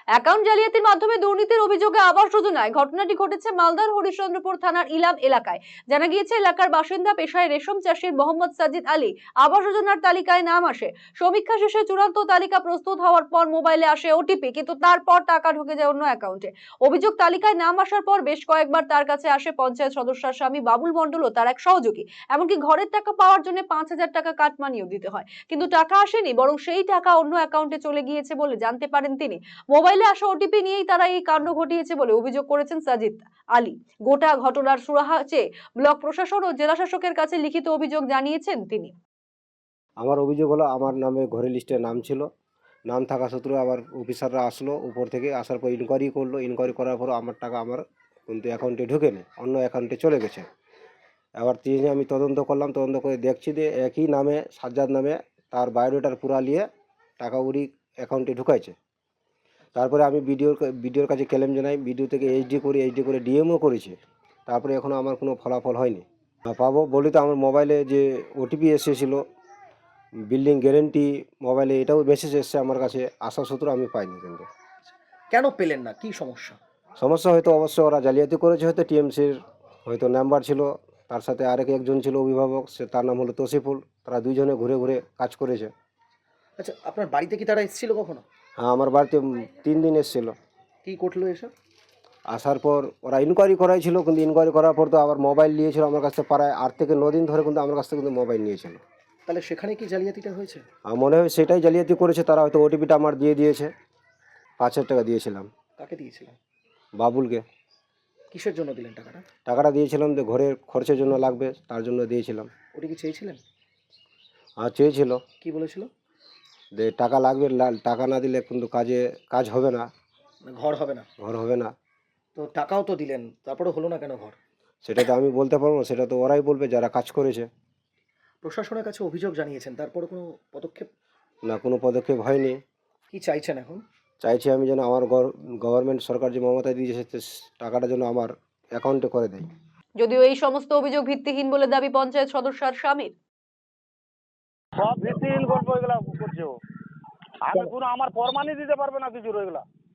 Account জালিয়াতির মাধ্যমে দুর্নীতির অভিযোগে আবাস যোজনায় ঘটনাটি ঘটেছে মালদার হরিশ্চন্দ্রপুর থানার ইলাম এলাকায়। জানা গিয়েছে এলাকার বাসিন্দা পেশায় রেশম চাষীর মোহাম্মদ সাজিদ আলী আবাস যোজনার তালিকায় নাম আসে। সমীক্ষা শেষে চূড়ান্ত তালিকা প্রস্তুত হওয়ার পর মোবাইলে আসে ওটিপি, কিন্তু তারপর টাকা ঢুকে যায় অন্য অ্যাকাউন্টে। অভিযোগ, তালিকায় নাম আসার পর বেশ কয়েকবার তার কাছে আসে পঞ্চায়েত সদস্যের স্বামী বাবুল মণ্ডল ও তার এক সহযোগী। এমনকি ঘরের টাকা পাওয়ার জন্য 5,000 টাকা কাটমানিও দিতে হয়, কিন্তু টাকা আসেনি, বরং সেই টাকা অন্য অ্যাকাউন্টে চলে গিয়েছে বলে জানতে পারেন তিনি। মোবাইলে আসা ওটিপি নিয়েই তারা এই কাণ্ড ঘটিয়েছে বলে অভিযোগ করেছেন সাজিদ আলী। গোটা ঘটনার সুরাহা চেয়ে ব্লক প্রশাসন ও জেলা শাসকের কাছে লিখিত অভিযোগ জানিয়েছেন তিনি। আমার অভিযোগ হলো, আমার নামে ঘরের লিস্টে নাম ছিল, নাম থাকা সত্ত্বেও আবার অফিসাররা আসলো উপর থেকে, আসার পর ইনকোয়ারি করলো, ইনকোয়ারি করার পর আমার টাকা আমার কিন্তু অ্যাকাউন্টে ঢোকেনি, অন্য অ্যাকাউন্টে চলে গেছে। এবার আমি তদন্ত করলাম, তদন্ত করে দেখছি যে একই নামে সাজ্জাদ নামে তার বায়োডাটার পুরা নিয়ে টাকা উড়ি অ্যাকাউন্টে ঢুকাইছে। তারপরে আমি বিডিওর কাছে ক্লেম জানাই, বিডিও থেকে এইচডি করে ডিএমও করেছি, তারপরে এখনও আমার কোনো ফলাফল হয়নি। পাবো বলি তো, আমার মোবাইলে যে ওটিপি এসেছিলো বিল্ডিং গ্যারেন্টি, মোবাইলে এটাও মেসেজ এসছে আমার কাছে, আসা সত্ত্বেও আমি পাইনি। কিন্তু কেন পেলেন না? কি সমস্যা? সমস্যা হয়তো অবশ্যই ওরা জালিয়াতি করেছে, হয়তো টিএমসির হয়তো নাম্বার ছিল, তার সাথে একজন ছিল অভিভাবক, তার নাম হলো তসিফুল, তারা দুইজনে ঘুরে ঘুরে কাজ করেছে। আচ্ছা, আপনার বাড়িতে কি তারা এসেছিল কখনো? হ্যাঁ, আমার বাড়িতে 3 দিন এসেছিলো। কি করলো এসব? আসার পর ওরা ইনকোয়ারি করাইছিল, কিন্তু ইনকোয়ারি করার পর তো আবার মোবাইল নিয়েছিল আমার কাছ থেকে, প্রায় 8 থেকে 9 দিন ধরে কিন্তু আমার কাছ থেকে কিন্তু মোবাইল নিয়েছিল। তাহলে সেখানে কি জালিয়াতিটা হয়েছে? আমার মনে হয় সেটাই জালিয়াতি করেছে তারা, হয়তো ওটিপিটা আমার দিয়ে দিয়েছে। 5,000 টাকা দিয়েছিলাম কাকে দিয়েছিলেন? বাবুলকে। কিসের জন্য দিলেন টাকাটা? টাকাটা দিয়েছিলাম যে ঘরের খরচের জন্য লাগবে, তার জন্য দিয়েছিলাম। ওটা কি চেয়েছিলেন? আর চেয়েছিল কি বলেছিল? যে টাকা লাগবে, টাকা না দিলে কিন্তু কাজ হবে না, না, ঘর হবে না। ঘর হবে না। তো টাকাও তো দিলেন, তারপরে হলো না কেন ঘর? সেটা তো আমি বলতে পারবো না, সেটা তো ওরাই বলবে যারা কাজ করেছে। প্রশাসনের কাছে অভিযোগ জানিয়েছেন, তারপরে কোনো পদক্ষেপ? না, কোনো পদক্ষেপ হয়নি। কি চাইছেন এখন? চাইছি আমি যেন আমার গভর্নমেন্ট সরকার যে মমতা দিয়েছে টাকাটা যেন আমার অ্যাকাউন্টে করে দেয়। যদিও এই সমস্ত অভিযোগ ভিত্তিহীন বলে দাবি পঞ্চায়েত সদস্যের স্বামীর। সব ভিত্তিহীন গল্প এগুলা করছে ও। আমি কোনো আমার প্রমাণই দিতে পারবে না কিছু এগুলা।